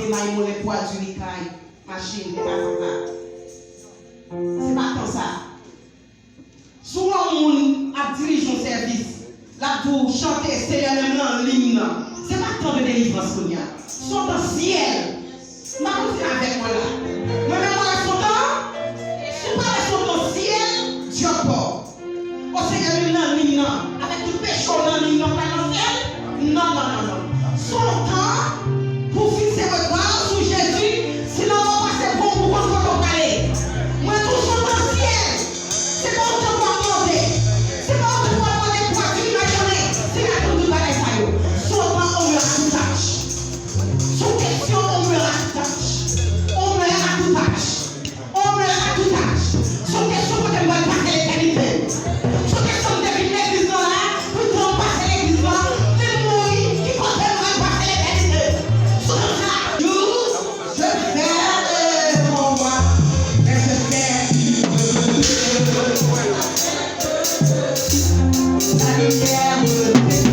porter maïmon les poids du licaille, machine, c'est pas ça. C'est pas comme ça. Souvent, on a dirigé un service, là pour chanter, c'est même là en ligne. C'est pas tant de délivrance qu'on y a. Sont dans le ciel. Ma continue avec moi là. Moi-même, moi, son temps, je parle son temps ciel, Dieu pas. Au Seigneur, nous dans ligne, avec tout péché dans ligne, pas dans le ciel. Non. Son temps, pour fixer votre regard sur Jésus, sinon on va passer bon pour qu'on parler. Moi, tout son dans le ciel. C'est pas autant pour demander. C'est pas autant pour demander pour tu m'as donné. C'est la toute de bagaille ça yo. Son temps, on me rattache. Son question, on me rattache. On me rattache. On me rattache. Son question, pour te voir passer l'éternité. Son question, depuis l'église là, pour te passer l'église là, c'est moi qui compte passer l'éternité. Son ça, je fais mon roi, et je fais la lumière me fait.